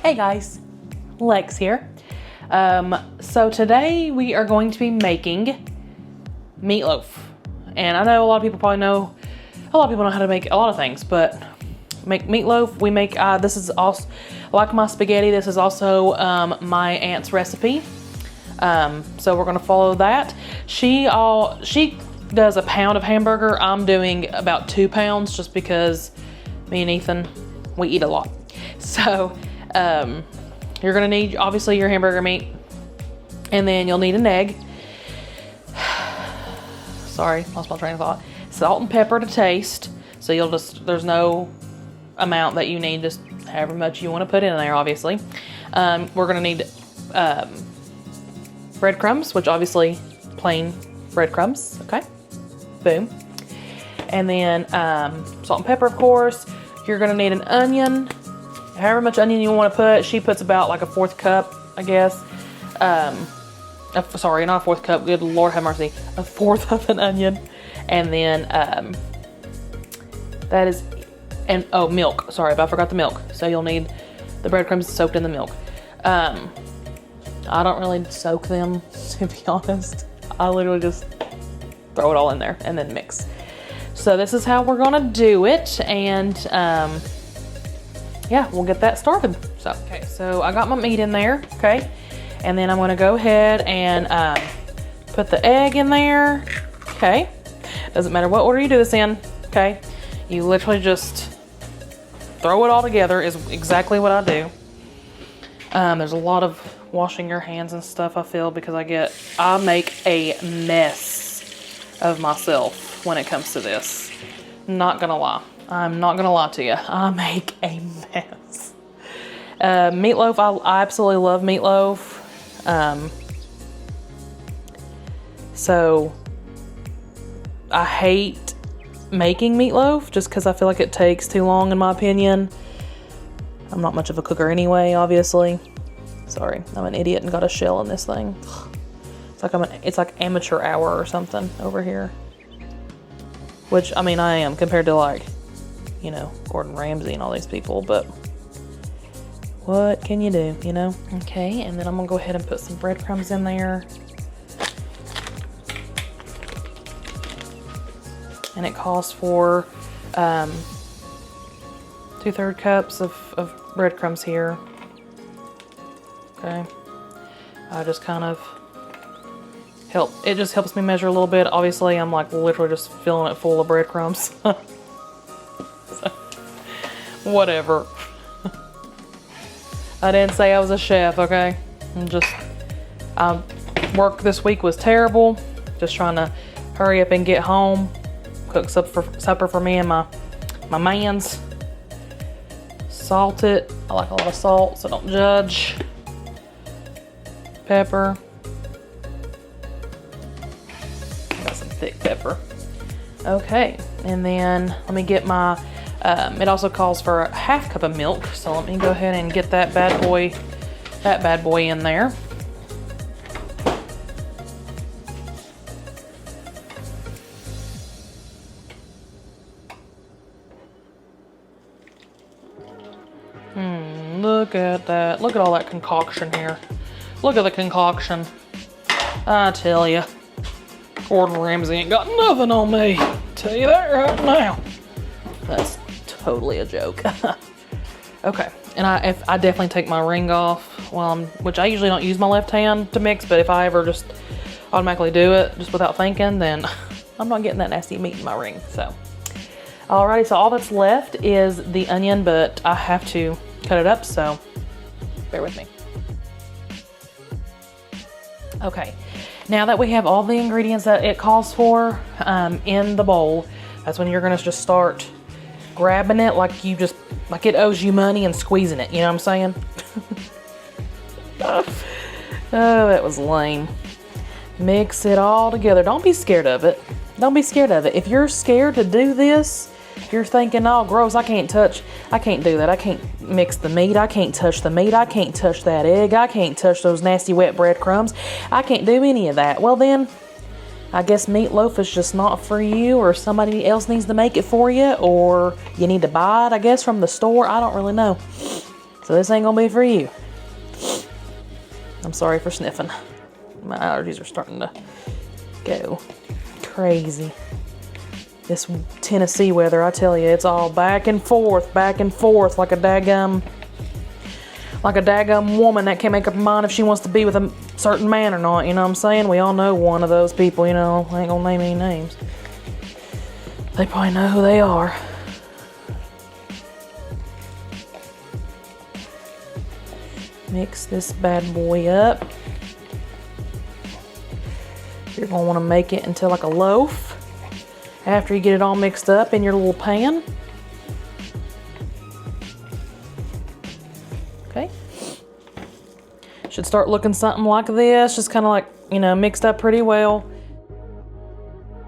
Hey guys, Lex here. So today we are going to be making meatloaf. And I know a lot of people probably know, a lot of people know how to make a lot of things, but make meatloaf, we make, this is also, like my spaghetti, this is also my aunt's recipe. So we're gonna follow that. She does a pound of hamburger. I'm doing about 2 pounds just because me and Ethan, we eat a lot. So you're gonna need obviously your hamburger meat, and then you'll need an egg. Sorry, lost my train of thought. Salt and pepper to taste. So you'll just, there's no amount that you need, just however much you want to put in there, obviously. We're gonna need breadcrumbs, which obviously plain breadcrumbs, okay? Boom. And then salt and pepper, of course. You're gonna need an onion, however much onion you want to put. She puts about like a 1/4 cup, I guess. Sorry, not a 1/4 cup, good Lord have mercy. 1/4 of an onion. And then that is, and oh, milk. Sorry, but I forgot the milk. So you'll need the breadcrumbs soaked in the milk. I don't really soak them, to be honest. I literally just throw it all in there and then mix. So this is how we're gonna do it, and yeah, we'll get that started. So, okay, so I got my meat in there, okay? And then I'm gonna go ahead and put the egg in there, okay? Doesn't matter what order you do this in, okay? You literally just throw it all together is exactly what I do. There's a lot of washing your hands and stuff, I feel, because I make a mess of myself when it comes to this. Not gonna lie. I'm not gonna lie to you. I make a mess. Meatloaf, I absolutely love meatloaf. So I hate making meatloaf just because I feel like it takes too long, in my opinion. I'm not much of a cooker anyway, obviously. Sorry, I'm an idiot and got a shell in this thing. It's like amateur hour or something over here. Which, I mean, I am compared to, like, you know, Gordon Ramsay and all these people, but what can you do, you know? Okay, and then I'm gonna go ahead and put some breadcrumbs in there. And it calls for 2/3 cups of breadcrumbs here. Okay, I just kind of it just helps me measure a little bit. Obviously, I'm like literally just filling it full of breadcrumbs. So, whatever. I didn't say I was a chef, okay? Work this week was terrible. Just trying to hurry up and get home. Cook supper for me and my mans. Salt it. I like a lot of salt, so don't judge. Pepper. Got some thick pepper. Okay, and then let me get my, it also calls for a 1/2 cup of milk, so let me go ahead and get that bad boy in there. Look at that. Look at all that concoction here. Look at the concoction. I tell you, Gordon Ramsay ain't got nothing on me. Tell you that right now. That's totally a joke. Okay, and I definitely take my ring off, which I usually don't use my left hand to mix, but if I ever just automatically do it just without thinking, then I'm not getting that nasty meat in my ring. So, alrighty, so all that's left is the onion, but I have to cut it up, so bear with me. Okay, now that we have all the ingredients that it calls for in the bowl, that's when you're gonna just start grabbing it like it owes you money and squeezing it, you know what I'm saying? Oh, that was lame. Mix it all together. Don't be scared of it. Don't be scared of it. If you're scared to do this, you're thinking, oh, gross, I can't do that. I can't mix the meat. I can't touch the meat. I can't touch that egg. I can't touch those nasty wet breadcrumbs. I can't do any of that. Well then, I guess meatloaf is just not for you, or somebody else needs to make it for you, or you need to buy it, I guess, from the store. I don't really know. So this ain't gonna be for you. I'm sorry for sniffing. My allergies are starting to go crazy. This Tennessee weather, I tell you, it's all back and forth like a daggum woman that can't make up her mind if she wants to be with a certain man or not, you know what I'm saying? We all know one of those people, you know, I ain't gonna name any names. They probably know who they are. Mix this bad boy up. You're gonna wanna make it into like a loaf after you get it all mixed up in your little pan. Okay. Should start looking something like this, just kind of like, you know, mixed up pretty well.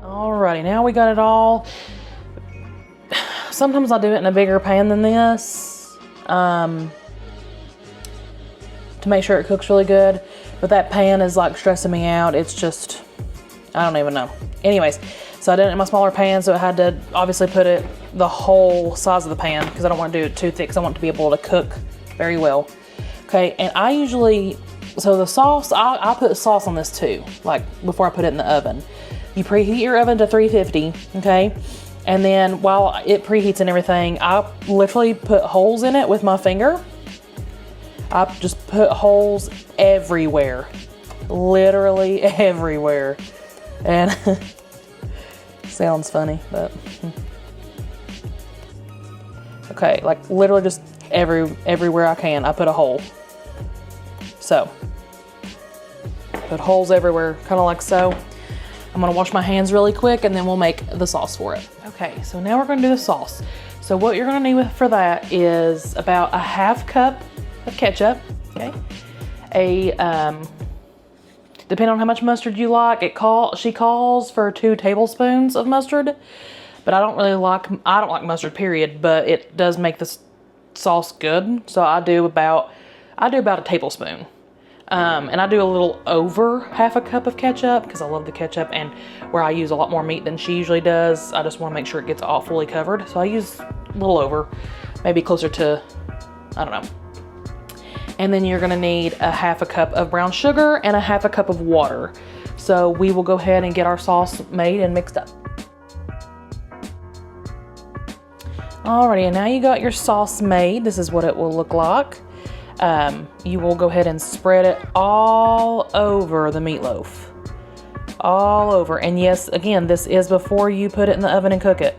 Alrighty, now we got it all. Sometimes I'll do it in a bigger pan than this to make sure it cooks really good, but that pan is like stressing me out. It's just, I don't even know. Anyways, so I did it in my smaller pan, so I had to obviously put it the whole size of the pan because I don't want to do it too thick, because I want it to be able to cook very well. Okay, and I usually, so the sauce, I'll put sauce on this too, like before I put it in the oven. You preheat your oven to 350, okay? And then while it preheats and everything, I literally put holes in it with my finger. I just put holes everywhere, literally everywhere. And sounds funny, but okay, like literally just everywhere I can, I put a hole. So, put holes everywhere, kind of like so. I'm gonna wash my hands really quick and then we'll make the sauce for it. Okay, so now we're gonna do the sauce. So what you're gonna need for that is about a half cup of ketchup, okay? Depending on how much mustard you like, she calls for 2 tablespoons of mustard, but I don't like mustard, period, but it does make this sauce good. So I do about a tablespoon. And I do a little over half a cup of ketchup because I love the ketchup, and where I use a lot more meat than she usually does, I just want to make sure it gets all fully covered. So I use a little over, maybe closer to, I don't know. And then you're gonna need a half a cup of brown sugar and a half a cup of water. So we will go ahead and get our sauce made and mixed up. Alrighty, and now you got your sauce made. This is what it will look like. You will go ahead and spread it all over the meatloaf. All over. And yes, again, this is before you put it in the oven and cook it.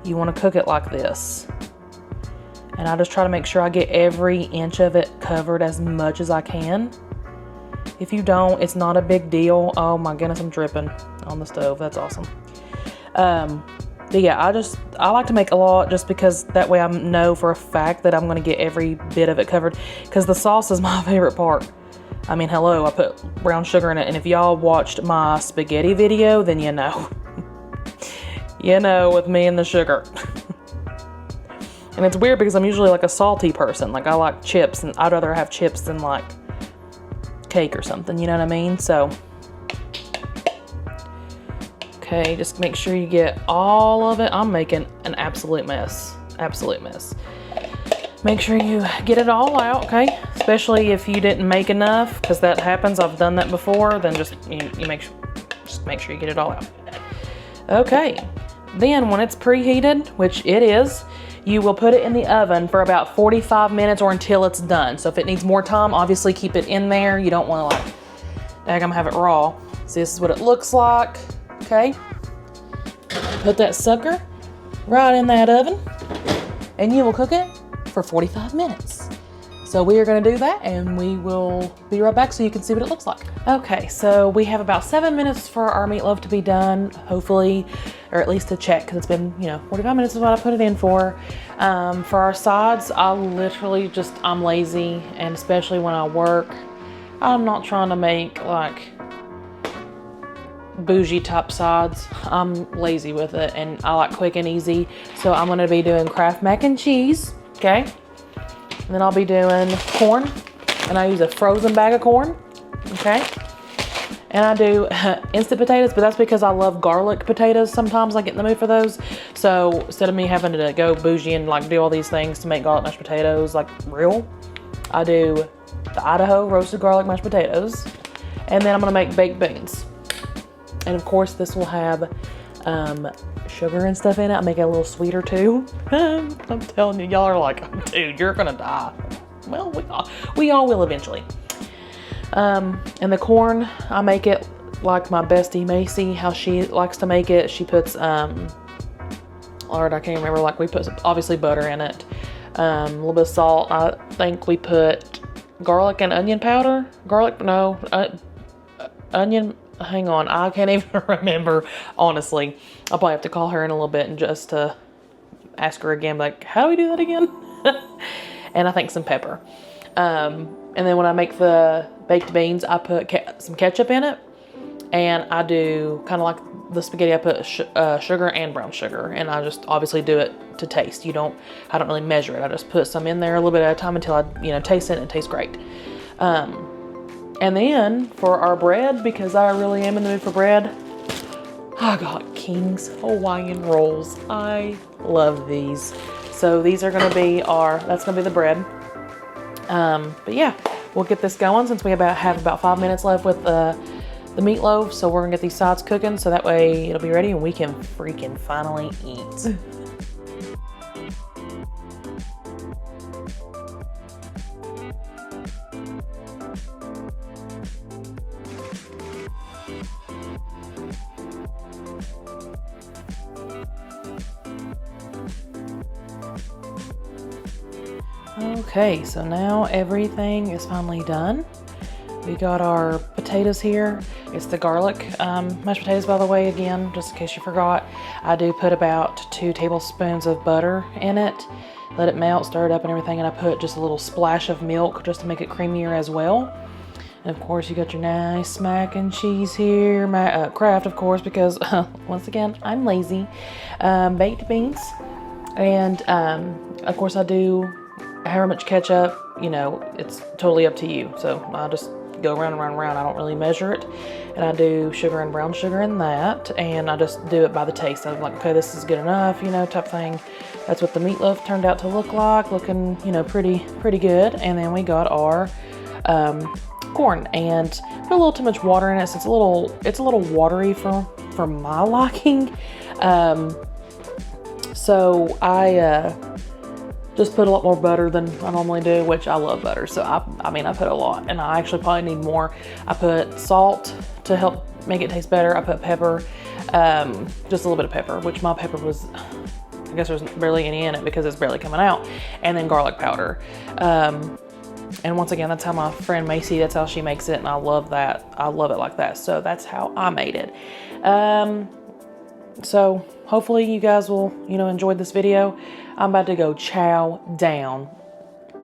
You want to cook it like this. And I just try to make sure I get every inch of it covered as much as I can. If you don't, it's not a big deal. Oh my goodness, I'm dripping on the stove. That's awesome. But yeah, I like to make a lot just because that way I know for a fact that I'm going to get every bit of it covered, because the sauce is my favorite part. I mean, hello, I put brown sugar in it, and if y'all watched my spaghetti video, then you know. You know, with me and the sugar. And it's weird because I'm usually like a salty person. Like I like chips, and I'd rather have chips than like cake or something, you know what I mean? So, okay, just make sure you get all of it. I'm making an absolute mess, absolute mess. Make sure you get it all out, okay? Especially if you didn't make enough, because that happens. I've done that before. Then just make sure you get it all out. Okay, then when it's preheated, which it is, you will put it in the oven for about 45 minutes or until it's done. So if it needs more time, obviously keep it in there. You don't want to like, daggum, have it raw. So this is what it looks like, okay? Put that sucker right in that oven and you will cook it for 45 minutes. So we are gonna do that and we will be right back so you can see what it looks like. Okay, so we have about 7 minutes for our meatloaf to be done, hopefully, or at least to check, because it's been, 45 minutes is what I put it in for. For our sides, I'm lazy, and especially when I work, I'm not trying to make like bougie top sides. I'm lazy with it and I like quick and easy. So I'm gonna be doing Kraft mac and cheese, okay? And then I'll be doing corn, and I use a frozen bag of corn, okay? And I do instant potatoes, but that's because I love garlic potatoes. Sometimes I get in the mood for those. So instead of me having to go bougie and like do all these things to make garlic mashed potatoes like real, I do the Idaho roasted garlic mashed potatoes. And then I'm gonna make baked beans. And of course this will have sugar and stuff in it. I'll make it a little sweeter too. I'm telling you, y'all are like, dude, you're gonna die. Well, we all will eventually. And the corn, I make it like my bestie Macy, how she likes to make it. She puts, Lord, I can't remember, like we put obviously butter in it, a little bit of salt. I think we put garlic and onion powder. Onion, hang on, I can't even remember, honestly. I'll probably have to call her in a little bit and just to ask her again, like, how do we do that again? And I think some pepper. And then when I make the baked beans, I put some ketchup in it. And I do kind of like the spaghetti, I put sugar and brown sugar. And I just obviously do it to taste. I don't really measure it. I just put some in there a little bit at a time until I, taste it and it tastes great. And then for our bread, because I really am in the mood for bread, I got King's Hawaiian rolls. I love these. So these are gonna be that's gonna be the bread. But yeah, we'll get this going since we have about 5 minutes left with the meatloaf. So we're gonna get these sides cooking so that way it'll be ready and we can freaking finally eat. Okay, so now everything is finally done. We got our potatoes here. It's the garlic mashed potatoes, by the way, again, just in case you forgot. I do put about 2 tablespoons of butter in it. Let it melt, stir it up and everything, and I put just a little splash of milk just to make it creamier as well. And of course, you got your nice mac and cheese here. Kraft, of course, because once again, I'm lazy. Baked beans. And of course, I do however much ketchup, it's totally up to you. So I just go around and around and around. I don't really measure it. And I do sugar and brown sugar in that. And I just do it by the taste. I'm like, okay, this is good enough, type thing. That's what the meatloaf turned out to look like. Looking, pretty good. And then we got our corn and put a little too much water in it. So it's a little watery for my liking. So I just put a lot more butter than I normally do, which I love butter. So I put a lot, and I actually probably need more. I put salt to help make it taste better. I put pepper, just a little bit of pepper, which my pepper was, I guess there's barely any in it because it's barely coming out. And then garlic powder. And once again, that's how my friend Macy, that's how she makes it. And I love that. I love it like that. So that's how I made it. So hopefully you guys will, enjoy this video. I'm about to go chow down